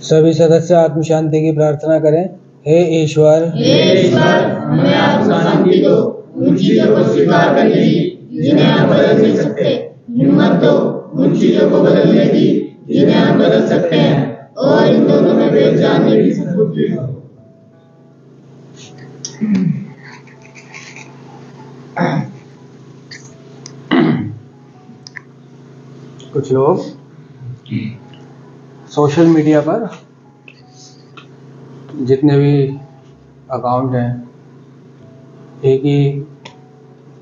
सभी सदस्य आत्म शांति की प्रार्थना करें। हे ईश्वर, हमें आत्म शांति दो, उन चीजों को स्वीकार करने की जिन्हें हम बदल नहीं सकते। हिम्मत दो उन चीजों को बदलने की जिन्हें हम बदल सकते हैं, और इन दोनों में भेद जानने की सद्बुद्धि दो। कुछ लोग सोशल मीडिया पर जितने भी अकाउंट हैं, एक ही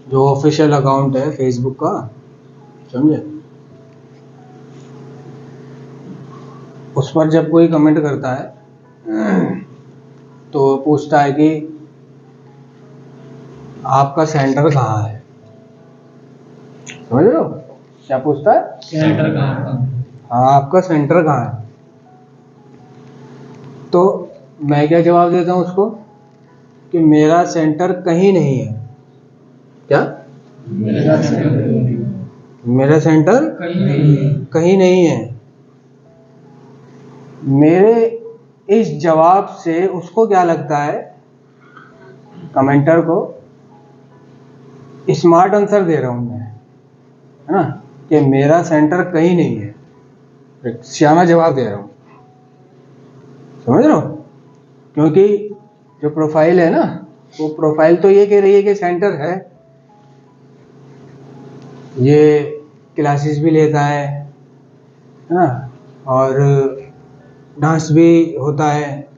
जो ऑफिशियल अकाउंट है फेसबुक का, समझे, उस पर जब कोई कमेंट करता है तो पूछता है कि आपका सेंटर कहाँ है। समझ रहे हो क्या पूछता है? सेंटर कहाँ है? हाँ, आपका सेंटर कहाँ है। तो मैं क्या जवाब देता हूँ उसको कि मेरा सेंटर कहीं नहीं है। क्या? मेरा मेरा सेंटर कहीं नहीं है। मेरे इस जवाब से उसको क्या लगता है, कमेंटर को, स्मार्ट आंसर दे रहा हूं मैं, है ना, कि मेरा सेंटर कहीं नहीं है। एक सियाना जवाब दे रहा हूं, समझ रहे हो? क्योंकि जो प्रोफाइल है ना, वो प्रोफाइल तो ये कह रही है कि सेंटर है, ये क्लासेस भी लेता है ना, और डांस भी होता है,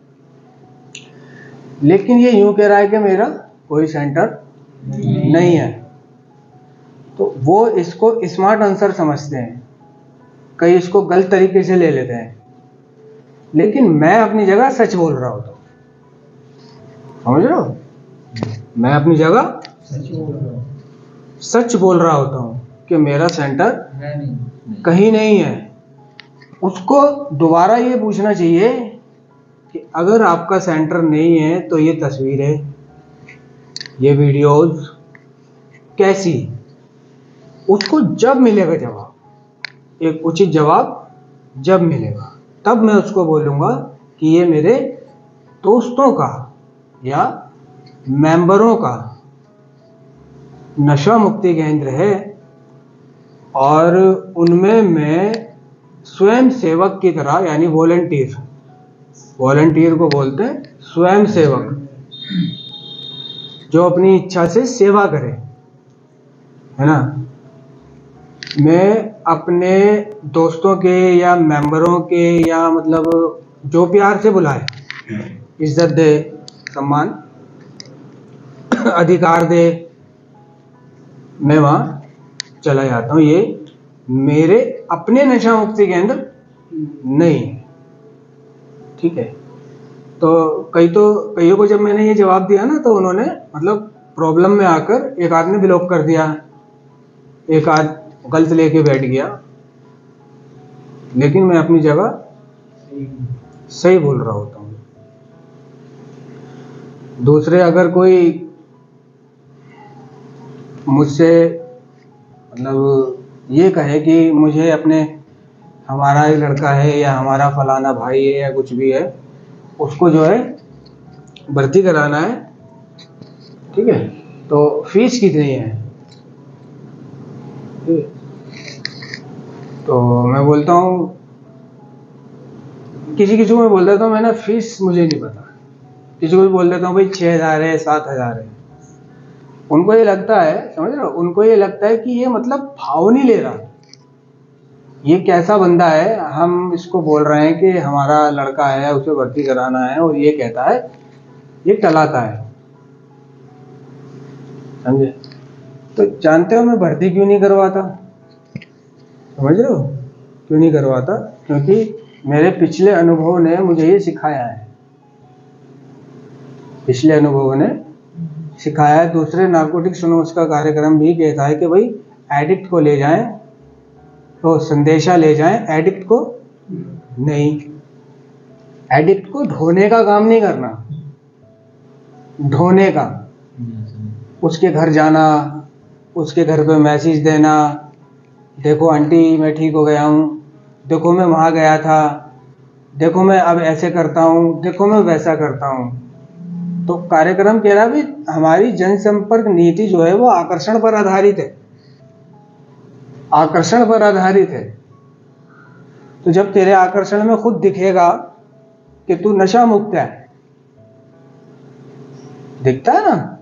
लेकिन ये यूं कह रहा है कि मेरा कोई सेंटर नहीं है। तो वो इसको स्मार्ट आंसर समझते हैं, कई इसको गलत तरीके से ले लेते हैं, लेकिन मैं अपनी जगह सच बोल रहा होता हूँ। समझ रहे हो? मैं अपनी जगह सच बोल रहा होता हूँ कि मेरा सेंटर कहीं नहीं है। उसको दोबारा ये पूछना चाहिए कि अगर आपका सेंटर नहीं है तो ये तस्वीरें, ये वीडियोस कैसी? उसको जब मिलेगा जवाब, एक उचित जवाब जब मिलेगा, तब मैं उसको बोलूँगा कि ये मेरे दोस्तों का या मेंबरों का नशा मुक्ति केंद्र है, और उनमें मैं स्वयं सेवक की तरह, यानी वॉलंटियर को बोलते हैं स्वयं सेवक, जो अपनी इच्छा से सेवा करे, है ना। मैं अपने दोस्तों के या मेंबरों के, या मतलब जो प्यार से बुलाए, इज्जत दे, सम्मान अधिकार दे, मैं वहाँ चला जाता हूँ। ये मेरे अपने नशा मुक्ति केंद्र नहीं है, ठीक है। तो कईयों को जब मैंने ये जवाब दिया ना, तो उन्होंने मतलब प्रॉब्लम में आकर एक आदमी ब्लॉक कर दिया, एक आद गलत लेके बैठ गया, लेकिन मैं अपनी जगह सही बोल रहा होता हूँ। दूसरे अगर कोई मुझसे मतलब ये कहे कि मुझे अपने, हमारा एक लड़का है या हमारा फलाना भाई है या कुछ भी है, उसको जो है भर्ती कराना है, ठीक है, तो फीस कितनी है? तो मैं बोलता हूँ, किसी को मैं बोल देता हूँ, मैं ना फीस मुझे नहीं पता, किसी को भी बोल देता हूँ भाई 6,000 है, 7,000 है। उनको ये लगता है, समझ रहे हो, उनको ये लगता है कि ये मतलब भाव नहीं ले रहा, ये कैसा बंदा है, हम इसको बोल रहे हैं कि हमारा लड़का है, उसे भर्ती कराना है, और ये कहता है, ये टलाता है, समझे। तो जानते हो मैं भर्ती क्यों नहीं करवाता? समझ रहे हो क्यों नहीं करवाता? क्योंकि मेरे पिछले अनुभव ने मुझे ये सिखाया है, पिछले अनुभवों ने सिखाया है। दूसरे नार्कोटिक्स एनोनिमस का कार्यक्रम भी कहता है कि भाई एडिक्ट को ले जाएं, तो संदेशा ले जाएं, एडिक्ट को नहीं। एडिक्ट को ढोने का काम नहीं करना, ढोने का, उसके घर जाना, उसके घर पे मैसेज देना, देखो आंटी मैं ठीक हो गया हूँ, देखो मैं वहाँ गया था, देखो मैं अब ऐसे करता हूँ, देखो मैं वैसा करता हूँ। तो कार्यक्रम कह रहा भी हमारी जनसंपर्क नीति जो है वो आकर्षण पर आधारित है, आकर्षण पर आधारित है। तो जब तेरे आकर्षण में खुद दिखेगा कि तू नशा मुक्त है, दिखता है ना,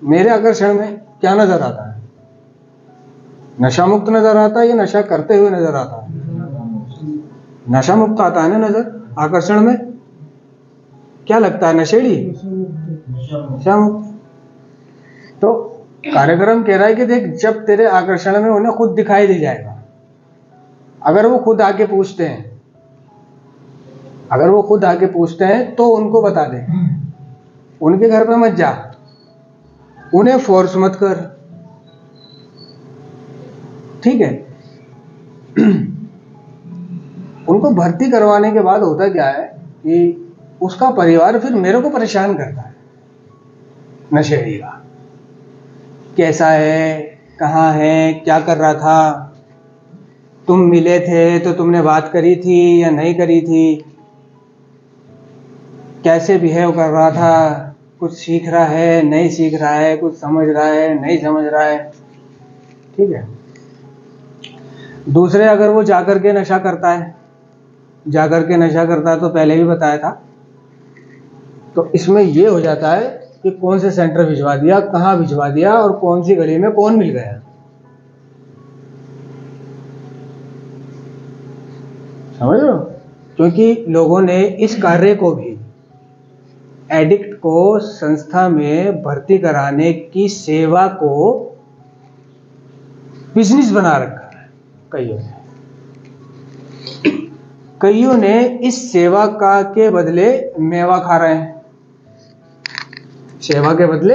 मेरे आकर्षण में क्या नजर आता है? नशा मुक्त नजर आता है या नशा करते हुए नजर आता है? नशा मुक्त आता है ना नजर आकर्षण में। क्या लगता है? नशेड़ी, नशा मुक्त। तो कार्यक्रम कह रहा है कि देख, जब तेरे आकर्षण में उन्हें खुद दिखाई दे जाएगा, अगर वो खुद आके पूछते हैं, अगर वो खुद आके पूछते हैं तो उनको बता दे, उनके घर पे मत जा, उन्हें फोर्स मत कर, ठीक है। उनको भर्ती करवाने के बाद होता क्या है कि उसका परिवार फिर मेरे को परेशान करता है, नशेड़ी का, कैसा है, कहाँ है, क्या कर रहा था, तुम मिले थे तो तुमने बात करी थी या नहीं करी थी, कैसे बिहेव कर रहा था, कुछ सीख रहा है नहीं सीख रहा है, कुछ समझ रहा है नहीं समझ रहा है, ठीक है। दूसरे, अगर वो जाकर के नशा करता है, जाकर के नशा करता है, तो पहले भी बताया था, तो इसमें ये हो जाता है कि कौन से सेंटर भिजवा दिया, कहाँ भिजवा दिया और कौन सी गली में कौन मिल गया, समझ रहे हो? क्योंकि लोगों ने इस कार्य को भी, एडिक्ट को संस्था में भर्ती कराने की सेवा को बिजनेस बना रखा है कईयों ने इस सेवा का के बदले मेवा खा रहे हैं, सेवा के बदले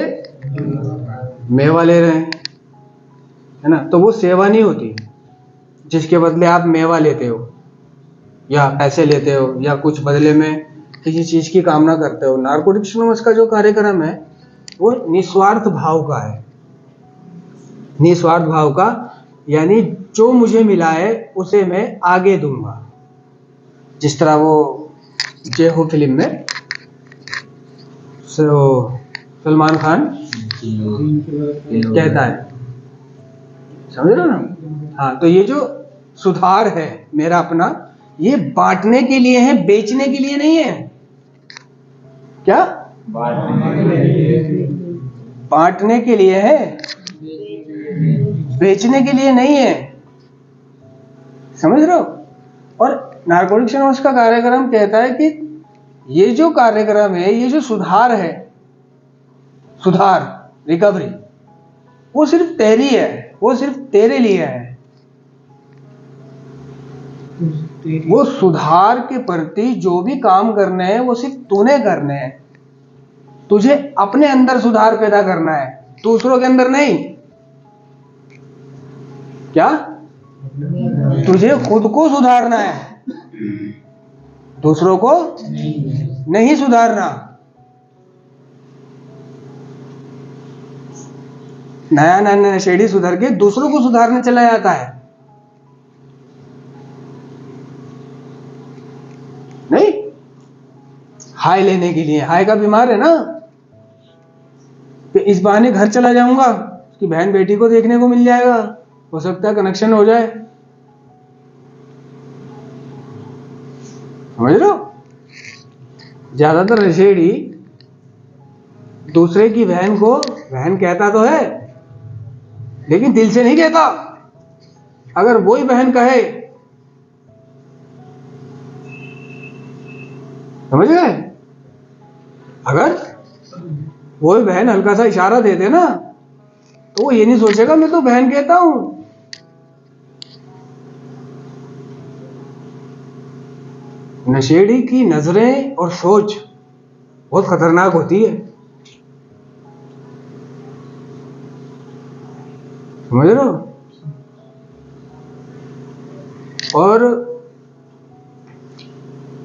मेवा ले रहे हैं, है ना। तो वो सेवा नहीं होती जिसके बदले आप मेवा लेते हो या पैसे लेते हो या कुछ बदले में किसी चीज की कामना करते हो। नारकोटिक्स एनोनिमस का जो कार्यक्रम है वो निस्वार्थ भाव का है, निस्वार्थ भाव का, यानी जो मुझे मिला है उसे मैं आगे दूंगा। जिस तरह वो जय हो फिल्म में सलमान खान कहता है, समझ रहे हो ना? हाँ, तो ये जो सुधार है मेरा अपना, ये बांटने के लिए है, बेचने के लिए नहीं है। क्या? बांटने के लिए है, बेचने के लिए नहीं है, समझ रहे हो? और नारकोटिक्स एनोनिमस का कार्यक्रम कहता है कि ये जो कार्यक्रम है, ये जो सुधार है, सुधार, रिकवरी, वो सिर्फ तेरी है, वो सिर्फ तेरे लिए है। वो सुधार के प्रति जो भी काम करने हैं वो सिर्फ तूने करने हैं। तुझे अपने अंदर सुधार पैदा करना है, दूसरों के अंदर नहीं। क्या? तुझे खुद को सुधारना है, दूसरों को नहीं सुधारना। नया नया नशेड़ी सुधर के दूसरों को सुधारने चला जाता है, नहीं। हाय लेने के लिए, हाय का बीमार है ना, कि इस बहाने घर चला जाऊंगा, उसकी बहन बेटी को देखने को मिल जाएगा, हो सकता है कनेक्शन हो जाए, समझ लो। ज्यादातर नशेड़ी दूसरे की बहन को बहन कहता तो है, लेकिन दिल से नहीं कहता। अगर वही बहन कहे, समझ गए, अगर वही बहन हल्का सा इशारा दे दे ना, तो वो ये नहीं सोचेगा मैं तो बहन कहता हूं। नशेड़ी की नजरें और सोच बहुत खतरनाक होती है, समझ रहे हो? और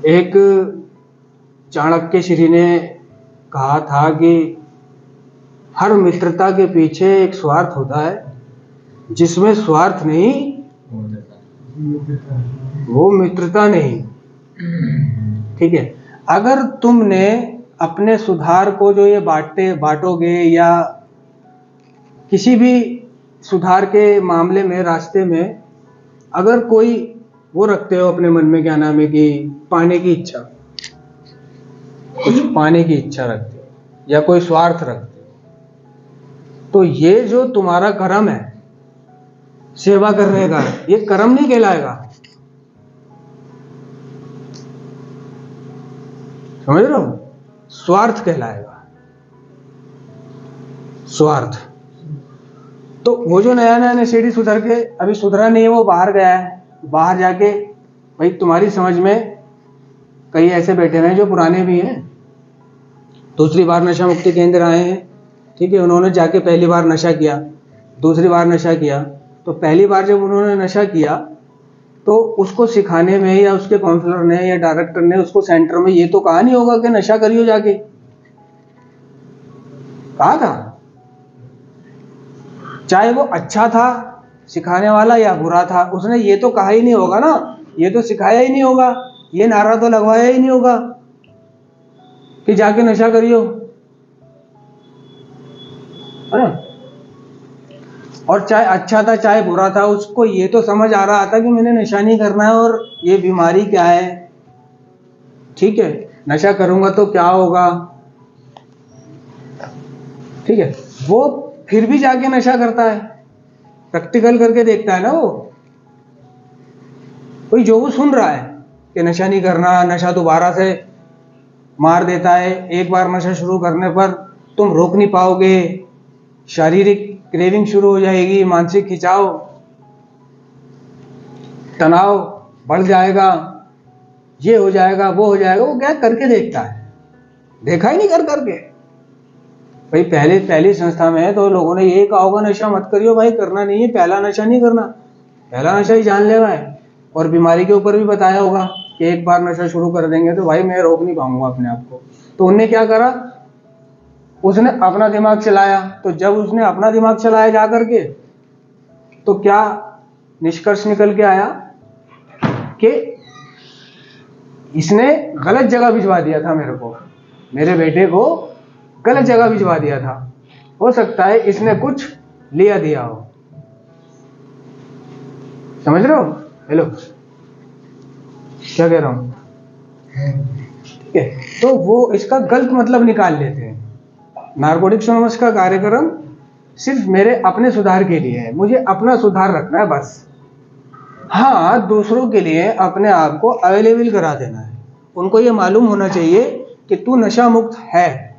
एक चाणक्य श्री ने कहा था कि हर मित्रता के पीछे एक स्वार्थ होता है, जिसमें स्वार्थ नहीं वो मित्रता नहीं। ठीक है, अगर तुमने अपने सुधार को जो ये बांटोगे या किसी भी सुधार के मामले में रास्ते में अगर कोई वो रखते हो अपने मन में, क्या नाम है कि पाने की इच्छा, कुछ पाने की इच्छा रखते हो या कोई स्वार्थ रखते हो, तो ये जो तुम्हारा कर्म है सेवा करने का, ये कर्म नहीं कहलाएगा। समझ रहे हो? स्वार्थ कहलाएगा, स्वार्थ। तो वो जो नया नया नशेड़ी सुधर के अभी सुधरा नहीं है, वो बाहर गया है, बाहर जाके भाई तुम्हारी समझ में कई ऐसे बैठे हुए हैं जो पुराने भी हैं, दूसरी बार नशा मुक्ति केंद्र आए हैं, ठीक है, उन्होंने जाके पहली बार नशा किया, दूसरी बार नशा किया, तो पहली बार जब उन्होंने नशा किया तो उसको सिखाने में या उसके काउंसलर ने या डायरेक्टर ने उसको सेंटर में ये तो कहा नहीं होगा कि नशा करियो जाके, कहा था? चाहे वो अच्छा था सिखाने वाला या बुरा था, उसने ये तो कहा ही नहीं होगा ना, ये तो सिखाया ही नहीं होगा, ये नारा तो लगवाया ही नहीं होगा कि जाके नशा करियो, है ना? और चाहे अच्छा था चाहे बुरा था, उसको ये तो समझ आ रहा था कि मैंने नशा नहीं करना है और ये बीमारी क्या है, ठीक है, नशा करूंगा तो क्या होगा, ठीक है, वो फिर भी जाके नशा करता है, प्रैक्टिकल करके देखता है ना वो। कोई जो वो सुन रहा है कि नशा नहीं करना, नशा दोबारा से मार देता है, एक बार नशा शुरू करने पर तुम रोक नहीं पाओगे, शारीरिक क्रेविंग शुरू हो जाएगी, मानसिक खिंचाव, तनाव बढ़ जाएगा, ये हो जाएगा वो हो जाएगा। वो क्या करके देखता है, देखा ही नहीं कर करके। भाई पहली संस्था में है तो लोगों ने यही कहा होगा नशा मत करियो भाई, करना नहीं है, पहला नशा नहीं करना, पहला नशा ही जानलेवा है। और बीमारी के ऊपर भी बताया होगा कि एक बार नशा शुरू कर देंगे तो भाई मैं रोक नहीं पाऊंगा अपने आप को। तो उनने क्या करा, उसने अपना दिमाग चलाया। तो जब उसने अपना दिमाग चलाया जा करके, तो क्या निष्कर्ष निकल के आया कि इसने गलत जगह भिजवा दिया था मेरे को, मेरे बेटे को गलत जगह भिजवा दिया था। हो सकता है इसने कुछ लिया दिया हो, समझ रहे हो? हेलो, क्या कह रहा हूं? ठीक है, तो वो इसका गलत मतलब निकाल लेते हैं। नारकोटिक्स एनोनिमस का कार्यक्रम सिर्फ मेरे अपने सुधार के लिए है, मुझे अपना सुधार रखना है बस। हाँ, दूसरों के लिए अपने आप को अवेलेबल करा देना है। उनको ये मालूम होना चाहिए कि तू नशा मुक्त है।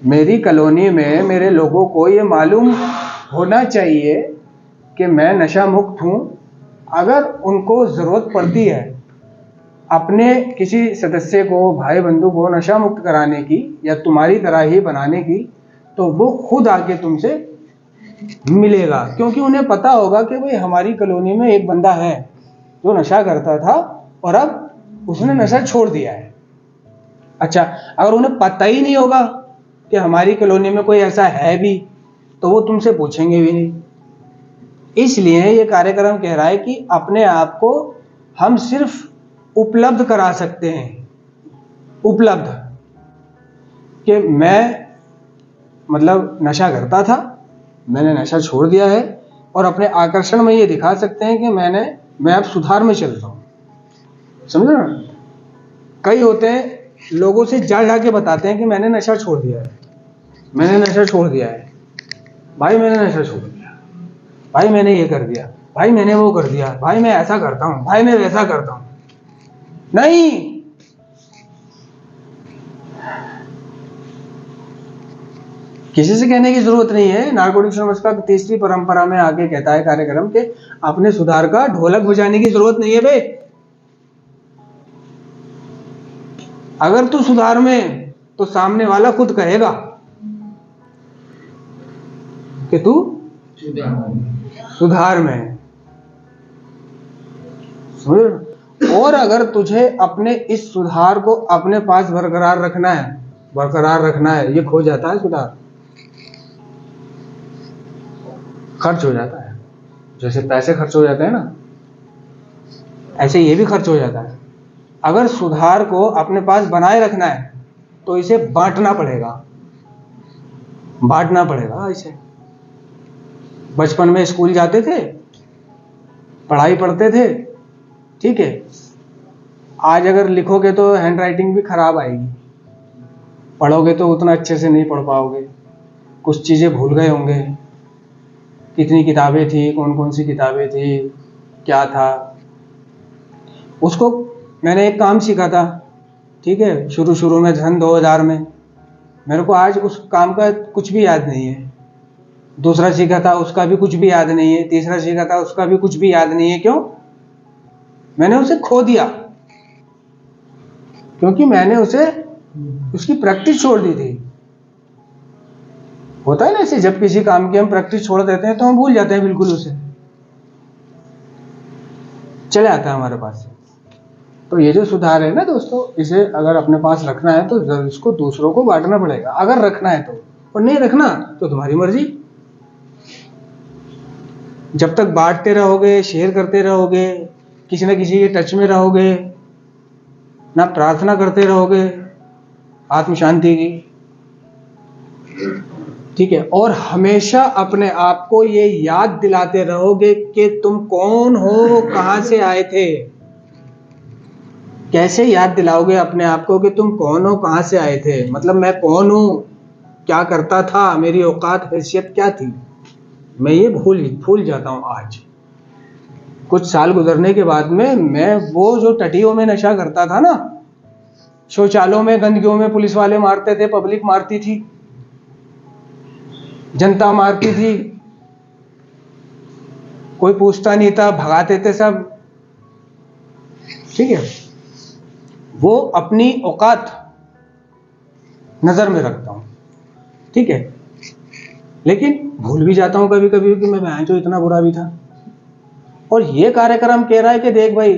मेरी कॉलोनी में मेरे लोगों को ये मालूम होना चाहिए कि मैं नशा मुक्त हूं। अगर उनको जरूरत पड़ती है अपने किसी सदस्य को, भाई बंधु को नशा मुक्त कराने की या तुम्हारी तरह ही बनाने की, तो वो खुद आके तुमसे मिलेगा, क्योंकि उन्हें पता होगा कि भाई हमारी कॉलोनी में एक बंदा है जो नशा करता था और अब उसने नशा छोड़ दिया है। अच्छा, अगर उन्हें पता ही नहीं होगा कि हमारी कॉलोनी में कोई ऐसा है भी, तो वो तुमसे पूछेंगे भी नहीं। इसलिए ये कार्यक्रम कह रहा है कि अपने आप को हम सिर्फ उपलब्ध करा सकते हैं, उपलब्ध, कि मैं मतलब नशा करता था, मैंने नशा छोड़ दिया है, और अपने आकर्षण में ये दिखा सकते हैं कि मैं अब सुधार में चल रहा हूं। समझ रहे ना? कई होते हैं लोगों से जा के बताते हैं कि मैंने नशा छोड़ दिया है, मैंने नशा छोड़ दिया है, भाई मैंने नशा छोड़ दिया, भाई मैंने ये कर दिया, भाई मैंने वो कर दिया, भाई मैं ऐसा करता हूं, भाई मैं वैसा करता हूं। नहीं, किसी से कहने की जरूरत नहीं है। नारकोटिक्स एनोनिमस का तीसरी परंपरा में आगे कहता है कार्यक्रम के अपने सुधार का ढोलक बजाने की जरूरत नहीं है बे। अगर तू सुधार में, तो सामने वाला खुद कहेगा कि तू सुधार में। और अगर तुझे अपने इस सुधार को अपने पास बरकरार रखना है, ये खो जाता है सुधार, खर्च हो जाता है। जैसे पैसे खर्च हो जाते हैं ना, ऐसे ये भी खर्च हो जाता है। अगर सुधार को अपने पास बनाए रखना है तो इसे बांटना पड़ेगा, बांटना पड़ेगा इसे। बचपन में स्कूल जाते थे, पढ़ाई पढ़ते थे, ठीक है, आज अगर लिखोगे तो हैंड राइटिंग भी खराब आएगी, पढ़ोगे तो उतना अच्छे से नहीं पढ़ पाओगे, कुछ चीज़ें भूल गए होंगे, कितनी किताबें थी, कौन कौन सी किताबें थी, क्या था। उसको मैंने एक काम सीखा था, ठीक है, शुरू में सन 2000 में, मेरे को आज उस काम का कुछ भी याद नहीं है। दूसरा सीखा था, उसका भी कुछ भी याद नहीं है। तीसरा सीखा था, उसका भी कुछ भी याद नहीं है। क्यों? मैंने उसे खो दिया, क्योंकि मैंने उसे उसकी प्रैक्टिस छोड़ दी थी। होता है ना ऐसे, जब किसी काम की हम प्रैक्टिस छोड़ देते हैं तो हम भूल जाते हैं बिल्कुल, उसे चले आता है हमारे पास से। तो ये जो सुधार है ना दोस्तों, इसे अगर अपने पास रखना है तो इसको दूसरों को बांटना पड़ेगा, अगर रखना है तो। और नहीं रखना तो तुम्हारी मर्जी। जब तक बांटते रहोगे, शेयर करते रहोगे, किसी न किसी के टच में रहोगे, ना प्रार्थना करते रहोगे आत्म शांति की, ठीक है, और हमेशा अपने आप को ये याद दिलाते रहोगे कि तुम कौन हो, कहां से आए थे। कैसे याद दिलाओगे अपने आप को कि तुम कौन हो, कहां से आए थे? मतलब मैं कौन हूं, क्या करता था, मेरी औकात हैसियत क्या थी, मैं ये भूल जाता हूं। आज कुछ साल गुजरने के बाद में मैं वो जो टटियों में नशा करता था ना, शौचालयों में, गंदगियों में पुलिस वाले मारते थे, पब्लिक मारती थी, जनता मारती थी, कोई पूछता नहीं था, भगाते थे सब, ठीक है, वो अपनी औकात नजर में रखता हूं, ठीक है। लेकिन भूल भी जाता हूं कभी कभी कि मैं जो इतना बुरा भी था। और ये कार्यक्रम कह रहा है कि देख भाई,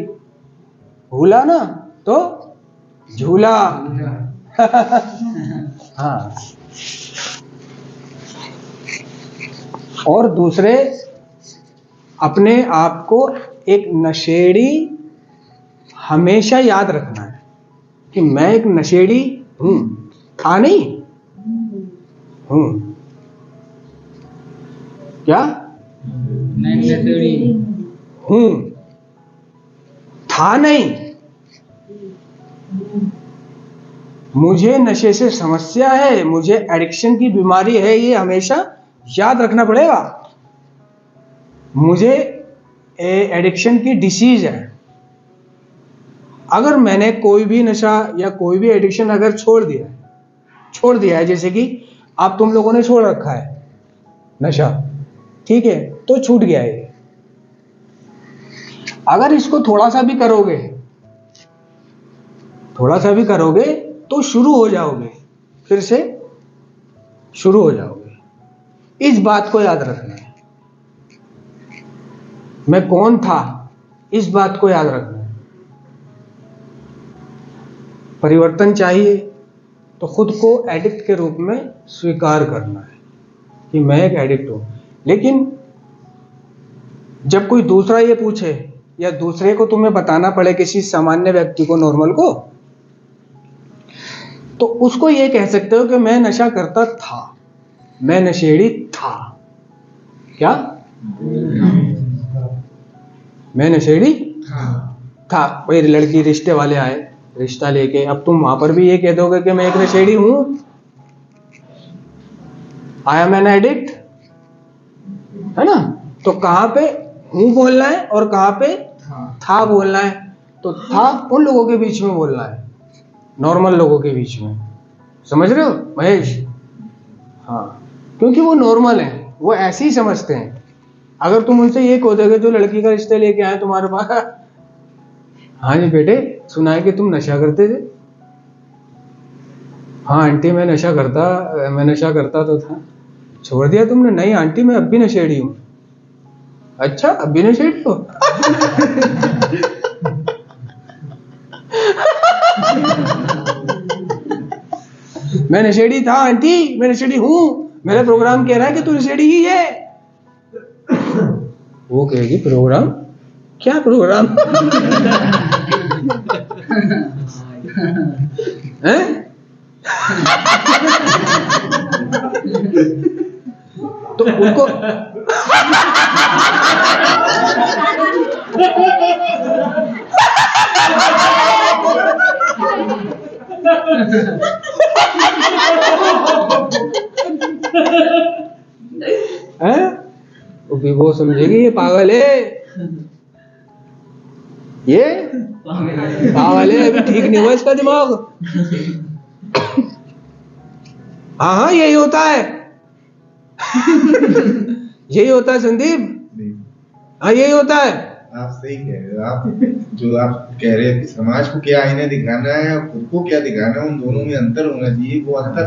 भूला ना तो झूला। हाँ, और दूसरे अपने आप को एक नशेड़ी हमेशा याद रखना है कि मैं एक नशेड़ी हूं, था नहीं हूं। क्या? मैं नशेड़ी हूं, था नहीं। मुझे नशे से समस्या है, मुझे एडिक्शन की बीमारी है, ये हमेशा याद रखना पड़ेगा। मुझे एडिक्शन की डिसीज है। अगर मैंने कोई भी नशा या कोई भी एडिक्शन अगर छोड़ दिया है, जैसे कि आप तुम लोगों ने छोड़ रखा है नशा, ठीक है, तो छूट गया है। अगर इसको थोड़ा सा भी करोगे तो शुरू हो जाओगे, फिर से शुरू हो जाओगे। इस बात को याद रखना है, मैं कौन था, इस बात को याद रखना है। परिवर्तन चाहिए तो खुद को एडिक्ट के रूप में स्वीकार करना है कि मैं एक एडिक्ट हूं। लेकिन जब कोई दूसरा ये पूछे या दूसरे को तुम्हें बताना पड़े, किसी सामान्य व्यक्ति को, नॉर्मल को, तो उसको ये कह सकते हो कि मैं नशा करता था, मैं नशेड़ी था। क्या? मैं नशेड़ी था। कोई लड़की, रिश्ते वाले आए, रिश्ता लेके, अब तुम वहां पर भी ये कह दोगे कि मैं एक नशेड़ी हूं, आई एम एन एडिक्ट, है ना? तो कहां पे हूं बोलना है और कहां पे था बोलना है? तो था उन लोगों के बीच में बोलना है, नॉर्मल लोगों के बीच में। समझ रहे हो महेश? हाँ, क्योंकि वो नॉर्मल है, वो ऐसे ही समझते हैं। अगर तुम उनसे ये कह दोगे, जो लड़की का रिश्ते लेके आए तुम्हारे पास, हाँ जी बेटे, सुना है कि तुम नशा करते थे। हाँ आंटी, मैं नशा करता तो था। छोड़ दिया तुमने? नहीं आंटी, मैं अब भी नशेड़ी हूं। अच्छा, अब भी नशेड़ी हो? मैं नशेड़ी था आंटी, मैं नशेड़ी हूं, मेरा प्रोग्राम कह रहा है कि तू नशेड़ी ही है। वो कहेगी प्रोग्राम? क्या प्रोग्राम? हैं? तो उनको हैं? वो समझेगी ये पागल है, ये पागल है, अभी ठीक नहीं हुआ इसका दिमाग। हाँ हाँ यही होता है, यही होता है संदीप। हाँ यही होता है। आप सही कह रहे हो। आप जो आप कह रहे हैं कि समाज को क्या आईने दिखाना है और खुद को क्या दिखाना है, उन दोनों में अंतर होना चाहिए। वो अंतर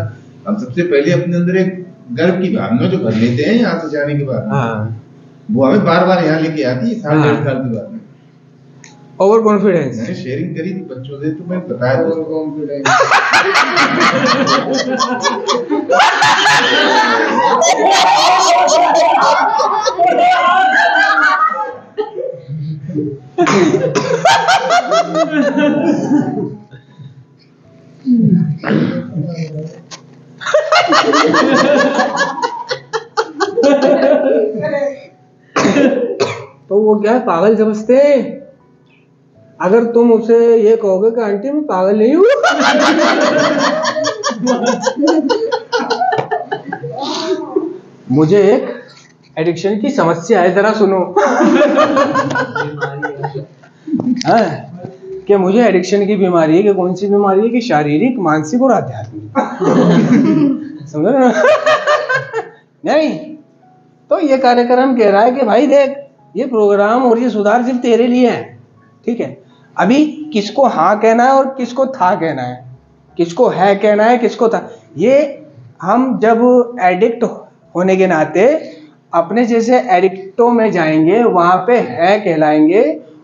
हम सबसे पहले अपने अंदर एक गर्व की भावना जो भर लेते हैं यहाँ से जाने के बाद, वो हमें बार बार यहाँ लेके आती है। साल डेढ़ साल के बाद ओवर कॉन्फिडेंस। मैंने शेयरिंग करी थी बच्चों से, तो मैं बताया ओवर कॉन्फिडेंस। तो वो क्या है, पागल समझते हैं। अगर तुम उसे ये कहोगे कि आंटी मैं पागल नहीं हूं, मुझे एक एडिक्शन की समस्या है, जरा सुनो। हाँ, कि मुझे एडिक्शन की बीमारी है। कि कौन सी बीमारी है? कि शारीरिक, मानसिक और आध्यात्मिक। समझ रहे हो? नहीं, तो ये कार्यक्रम कह रहा है कि भाई देख, ये प्रोग्राम और ये सुधार सिर्फ तेरे लिए है, ठीक है। अभी किसको हाँ कहना है और किसको था कहना है, किसको है कहना है, किसको था, ये हम जब एडिक्ट होने के नाते अपने जैसे एडिक्टों में जाएंगे, वहां पे है कहलाएंगे,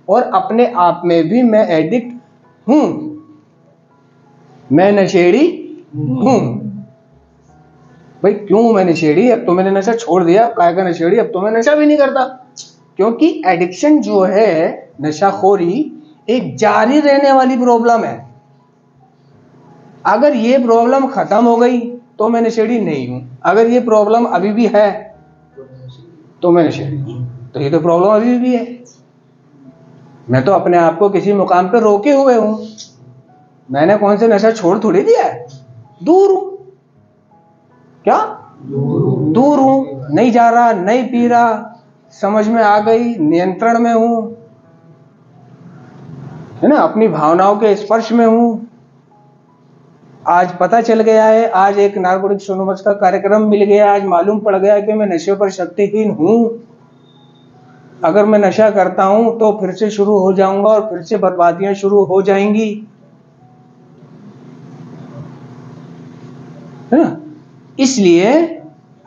और अपने आप में भी मैं एडिक्ट हूं, मैं नशेड़ी हूं। भाई क्यों मैं नशेड़ी? अब तो मैंने नशा छोड़ दिया, काय का नशेड़ी, अब तो मैं नशा भी नहीं करता। क्योंकि एडिक्शन जो है, नशाखोरी, एक जारी रहने वाली प्रॉब्लम है। अगर ये प्रॉब्लम खत्म हो गई तो मैं नशेड़ी नहीं हूं, अगर ये प्रॉब्लम अभी भी है तो मैं नशेड़ी हूं। तो ये तो प्रॉब्लम अभी भी है, मैं तो अपने आप को किसी मुकाम पे रोके हुए हूं। मैंने कौन से नशा छोड़ थोड़ी दिया है, दूर हूं। क्या दूर हूं, नहीं जा रहा, नहीं पी रहा, समझ में आ गई, नियंत्रण में हूं, है ना, अपनी भावनाओं के स्पर्श में हूं। आज पता चल गया है, आज एक नारकोटिक्स एनोनिमस का कार्यक्रम मिल गया, आज मालूम पड़ गया कि मैं नशे पर शक्तिहीन हूं। अगर मैं नशा करता हूं तो फिर से शुरू हो जाऊंगा और फिर से बर्बादियां शुरू हो जाएंगी, है ना। इसलिए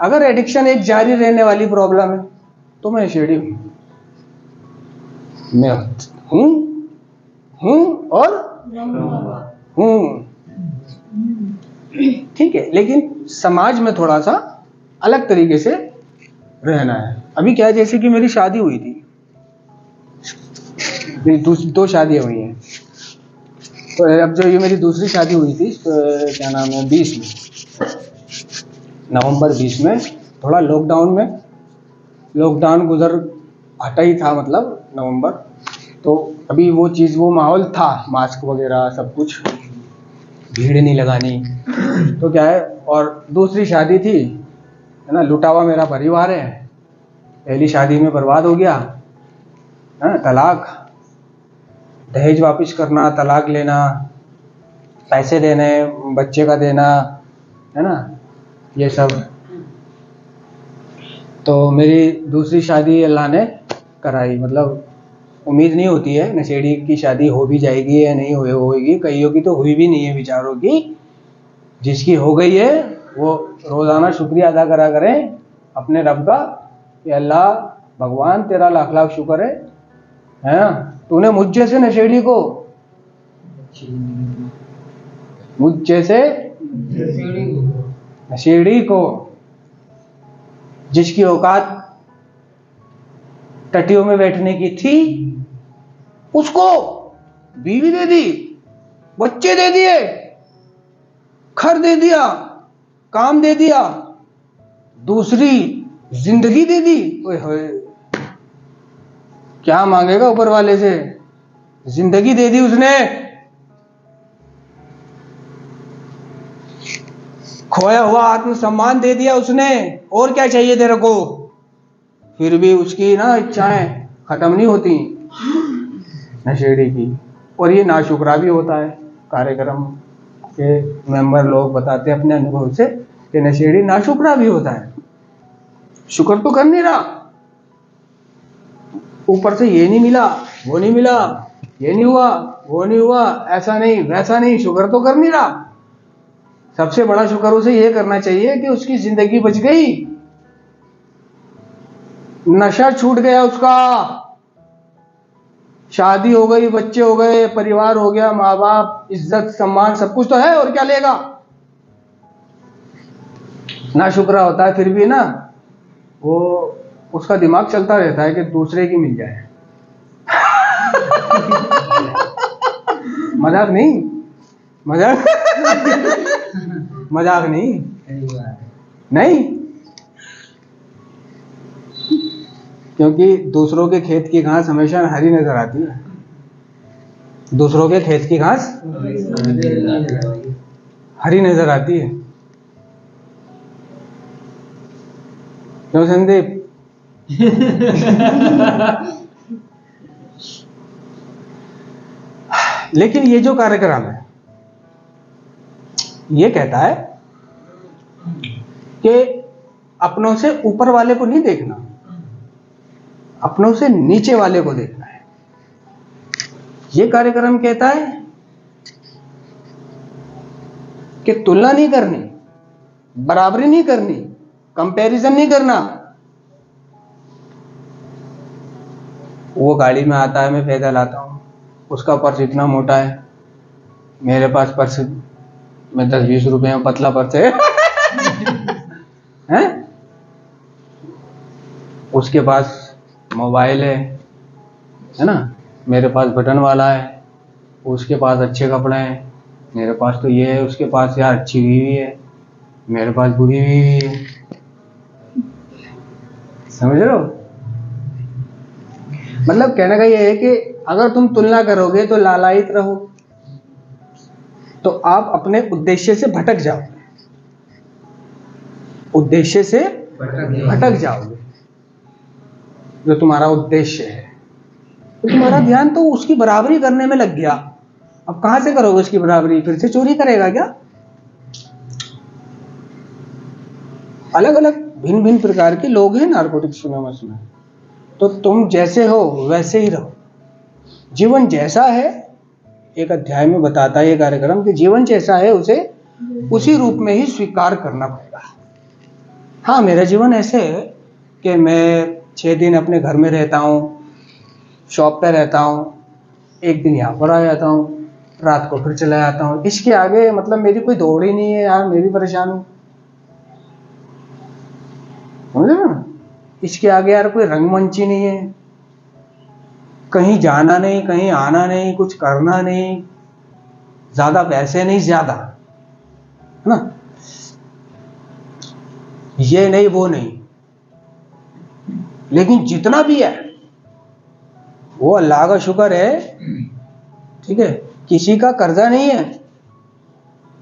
अगर एडिक्शन एक जारी रहने वाली प्रॉब्लम है तो मैं नशेड़ी हूं, मैं हूं और हूं, ठीक है। लेकिन समाज में थोड़ा सा अलग तरीके से रहना है। अभी क्या है, जैसे कि मेरी शादी हुई थी, मेरी दो शादियां हुई हैं, तो अब जो ये मेरी दूसरी शादी हुई थी, तो क्या नाम है, 20 में, नवंबर 20 में, थोड़ा लॉकडाउन गुजर हटा ही था, मतलब नवंबर। तो अभी वो चीज़, वो माहौल था, मास्क वगैरह सब कुछ, भीड़ नहीं लगानी, तो क्या है। और दूसरी शादी थी, है ना, लुटा हुआ मेरा परिवार है, पहली शादी में बर्बाद हो गया, है, तलाक, दहेज वापस करना, तलाक लेना, पैसे देने, बच्चे का देना, है ना, ये सब। तो मेरी दूसरी शादी अल्लाह ने कराई, मतलब उम्मीद नहीं होती है नशेड़ी की शादी हो भी जाएगी या नहीं होगी, कईयों की तो हुई भी नहीं है बेचारों की। जिसकी हो गई है वो रोज़ाना शुक्रिया अदा करा करें अपने रब का कि अल्लाह भगवान तेरा लाख लाख शुक्र है ना, तूने मुझ जैसे नशेड़ी को, मुझ जैसे नशेड़ी को, जिसकी औकात टटियों में बैठने की थी, उसको बीवी दे दी, बच्चे दे दिए, घर दे दिया, काम दे दिया, दूसरी जिंदगी दे दी। ओए होए, क्या मांगेगा ऊपर वाले से? जिंदगी दे दी उसने। खोया हुआ आत्मसम्मान दे दिया उसने, और क्या चाहिए तेरे को? फिर भी उसकी ना इच्छाएं खत्म नहीं होती नशेड़ी की। और ये नाशुक्रा भी होता है। कार्यक्रम के मेंबर लोग बताते हैं अपने अनुभव से कि नशेड़ी नाशुक्रा भी होता है। शुक्र तो कर नहीं रहा, ऊपर से ये नहीं मिला, वो नहीं मिला, ये नहीं हुआ, वो नहीं हुआ, ऐसा नहीं वैसा नहीं, शुक्र तो कर नहीं रहा। सबसे बड़ा शुक्र उसे ये करना चाहिए कि उसकी जिंदगी बच गई, नशा छूट गया उसका, शादी हो गई, बच्चे हो गए, परिवार हो गया, माँ बाप, इज्जत सम्मान सब कुछ तो है, और क्या लेगा? ना शुक्र होता है फिर भी ना, वो उसका दिमाग चलता रहता है कि दूसरे की मिल जाए। मजाक नहीं, मजाक मजाक नहीं, नहीं, क्योंकि दूसरों के खेत की घास हमेशा हरी नजर आती है। दूसरों के खेत की घास हरी नजर आती है। क्यों संदीप? लेकिन ये जो कार्यक्रम है ये कहता है कि अपनों से ऊपर वाले को नहीं देखना, अपनों से नीचे वाले को देखना है। ये कार्यक्रम कहता है कि तुलना नहीं करनी, बराबरी नहीं करनी, कंपैरिजन नहीं करना। वो गाड़ी में आता है, मैं पैदल आता हूं, उसका पर्स इतना मोटा है, मेरे पास पर्स में 10-20 रुपए में पतला पर्स है। हैं? उसके पास मोबाइल है ना, मेरे पास बटन वाला है, उसके पास अच्छे कपड़े हैं, मेरे पास तो ये है, उसके पास यार अच्छी बीवी है, मेरे पास बुरी बीवी है। समझ रहे हो? मतलब कहने का ये है कि अगर तुम तुलना करोगे तो लालायित रहो, तो आप अपने उद्देश्य से भटक जाओगे, उद्देश्य से भटक जाओगे। जो तुम्हारा उद्देश्य है, तो तुम्हारा ध्यान तो उसकी बराबरी करने में लग गया। अब कहां से करोगे उसकी बराबरी? फिर से चोरी करेगा क्या? अलग अलग भिन्न भिन्न प्रकार के लोग हैं नारकोटिक्स फेनोमेनस में। तो तुम जैसे हो वैसे ही रहो। जीवन जैसा है, एक अध्याय में बताता है ये कार्यक्रम कि जीवन जैसा है उसे उसी रूप में ही स्वीकार करना पड़ेगा। हाँ, मेरा जीवन ऐसे है कि मैं 6 दिन अपने घर में रहता हूँ, शॉप पे रहता हूँ, एक दिन यहाँ पर आ जाता हूँ, रात को फिर चला जाता हूँ। इसके आगे मतलब मेरी कोई दौड़ ही नहीं है यार, मैं भी परेशान हूँ। समझे ना? इसके आगे यार कोई रंगमंच ही नहीं है, कहीं जाना नहीं, कहीं आना नहीं, कुछ करना नहीं, ज्यादा पैसे नहीं, ज्यादा है ना, ये नहीं वो नहीं, लेकिन जितना भी है वो अल्लाह का शुक्र है। ठीक है, किसी का कर्जा नहीं है।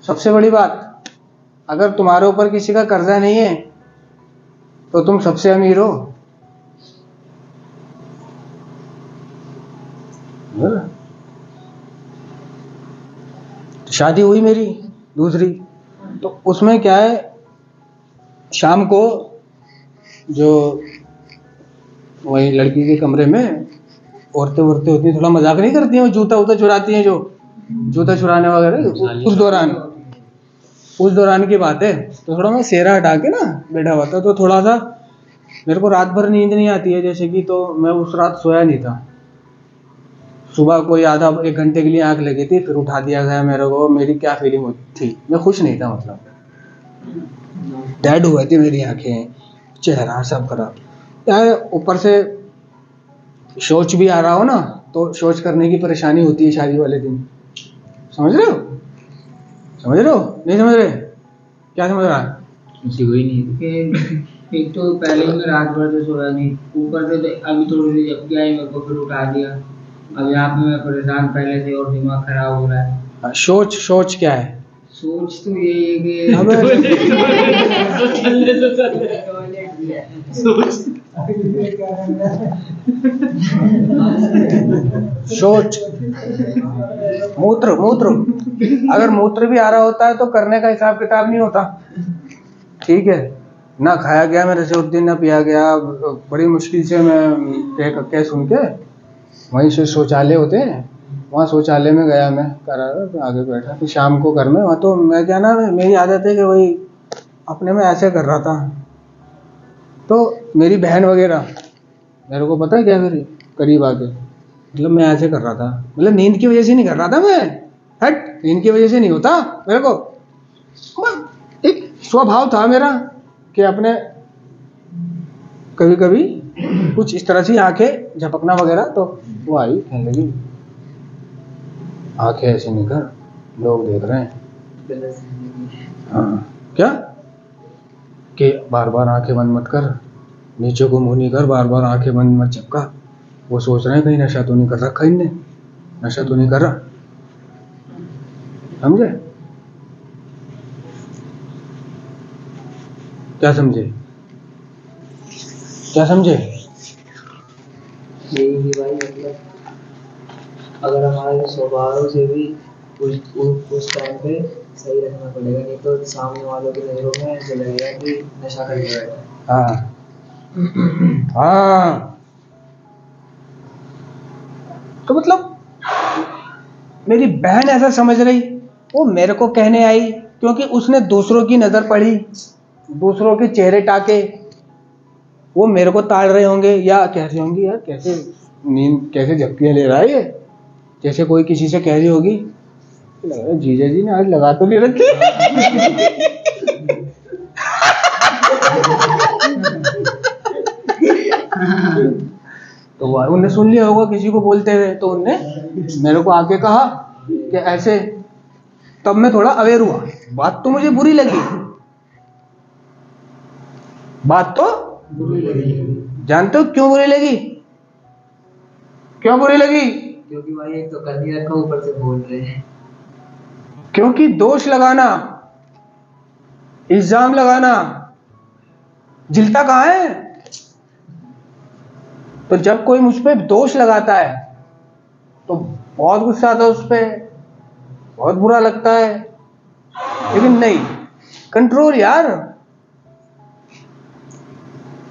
सबसे बड़ी बात, अगर तुम्हारे ऊपर किसी का कर्जा नहीं है तो तुम सबसे अमीर हो। तो शादी हुई मेरी दूसरी, तो उसमें क्या है, शाम को जो वही लड़की के कमरे में औरतें होती हैं, थोड़ा मजाक नहीं करती हैं, वो जूता वूता चुराती हैं, जो जूता चुराने वगैरह, उस दौरान की बात है। तो थोड़ा मैं सेहरा हटा के ना बैठा हुआ था, तो थोड़ा सा मेरे को रात भर नींद नहीं आती है जैसे कि, तो मैं उस रात सोया नहीं था। सुबह कोई आधा 1 घंटे के लिए आंख लगी थी, फिर उठा दिया गया मेरे को। मेरी क्या फीलिंग थी, मैं खुश नहीं था, मतलब डेड हुए थी मेरी आंखें, चेहरा सब खराब। यार ऊपर से शौच भी आ रहा हो ना, तो शौच करने की परेशानी होती है शादी वाले दिन। समझ रहे हो? समझ रहे हो? नहीं समझ रहे? क्या समझ रहा है? मुझे कोई नहीं। एक तो पहले मैं रात भर तो सोया नहीं, ऊपर से तो अभी थोड़ी देर जब क्या मेरे को फिर उठा दिया। अब यहाँ पे मैं परेशान पहले से और दिमाग खराब हो रहा है। सोच क्या है? सोच तो यही है कि सोच मूत्र अगर मूत्र भी आ रहा होता है तो करने का हिसाब किताब नहीं होता, ठीक है ना? खाया गया मेरे से उस दिन, ना पिया गया। बड़ी मुश्किल से मैं एक क्या सुन के वहीं से शौचालय होते हैं, वहाँ शौचालय में गया, मैं करा आगे बैठा, फिर शाम को घर में वहाँ तो मैं क्या ना, मेरी आदत है कि वही अपने में ऐसे कर रहा था। तो मेरी बहन वगैरह मेरे को पता है क्या, मेरी करीब आके मतलब मैं ऐसे कर रहा था, मतलब नींद की वजह से नहीं कर रहा था मैं, हट नींद की वजह से नहीं होता मेरे को, एक स्वभाव था मेरा कि अपने कभी कभी कुछ इस तरह से आंखें झपकना वगैरह, तो वो आई कहने लगी आंखें ऐसे नहीं कर, लोग देख रहे हैं। हाँ क्या कि बार बार आंखें बंद मत कर, नीचे को मुंह नहीं कर, बार बार आंखें बंद मत झपका। वो सोच रहे हैं कहीं नशा तो नहीं कर रखा इनने, नशा तो नहीं कर रहा, समझे? क्या समझे? क्या समझे? यही भाई, मतलब अगर हमारे स्वभाव से भी उस टाइम पे सही रखना पड़ेगा, नहीं तो सामने वालों की नजरों में ऐसे लगेगा कि नशा करके बैठा है। हाँ तो मतलब मेरी बहन ऐसा समझ रही, वो मेरे को कहने आई क्योंकि उसने दूसरों की नजर पड़ी, दूसरों के चेहरे टाके, वो मेरे को ताड़ रहे होंगे या कह रही होंगी यार कैसे नींद, कैसे झपकियां ले रहा है ये, जैसे कोई किसी से कह रही होगी जीजा जी ने आज लगा तो नहीं रखी। तो उनने सुन लिया होगा किसी को बोलते हुए, तो उनने मेरे को आके कहा कि ऐसे, तब मैं थोड़ा अवेयर हुआ। बात तो मुझे बुरी लगी, बात तो बुरी लगी। जानते हो क्यों बुरी लगी? क्यों बुरी लगी? क्योंकि भाई एक तो कर नहीं रखा, ऊपर से बोल रहे हैं। क्योंकि दोष लगाना, इल्जाम लगाना जिलता कहाँ है? तो जब कोई मुझ पे दोष लगाता है तो बहुत गुस्सा आता है, उस पे बहुत बुरा लगता है, लेकिन नहीं, कंट्रोल यार।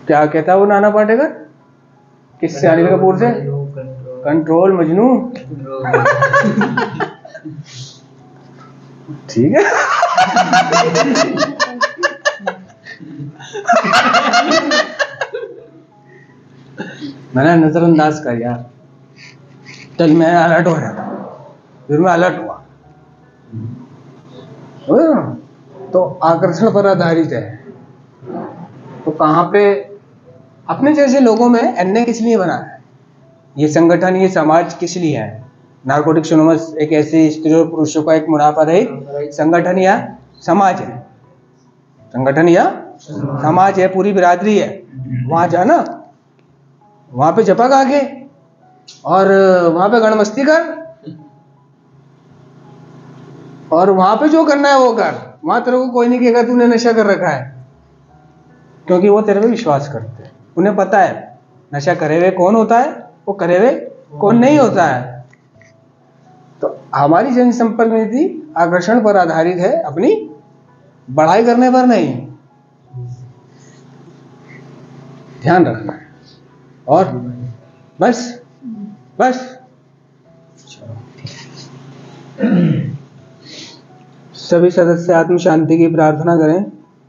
क्या कहता है वो नाना पाटेकर, किससे, अनिल कपूर से? कंट्रोल मजनू, ठीक है। मैंने नजरअंदाज कर यार, चल मैं अलर्ट हो रहा, फिर मैं अलर्ट हुआ। तो आकर्षण पर आधारित है, तो कहाँ पे अपने जैसे लोगों में अन्य किस लिए बना है ये संगठन, ये समाज किस लिए है? नारकोटिक्स एनोनिमस एक ऐसी स्त्री और पुरुषों का एक मुनाफा रहित संगठन या समाज है, संगठन या समाज है, पूरी बिरादरी है। वहां जाना, वहां पे झपक आके और वहां पे गणमस्ती कर, और वहां पे जो करना है वो कर। वहां तेरे को कोई नहीं कहेगा तूने नशा कर रखा है, क्योंकि वो तेरे पे विश्वास करते हैं। उन्हें पता है नशा करे हुए कौन होता है, वो करे हुए कौन नहीं होता है। तो हमारी जनसंपर्क नीति आकर्षण पर आधारित है, अपनी बढ़ाई करने पर नहीं, ध्यान रखना है। और बस बस सभी सदस्य आत्म शांति की प्रार्थना करें।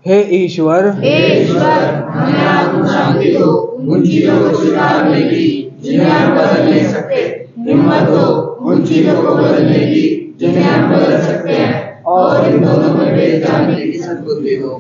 हे ईश्वर, हमें आत्म शांति दो, उन चीजों को स्वीकार करने की जिन्हें हम बदल नहीं सकते, हिम्मत दो उन चीजों को बदलने की जिन्हें हम बदल सकते हैं, और इन दोनों में भेद जानने की सद्बुद्धि दो।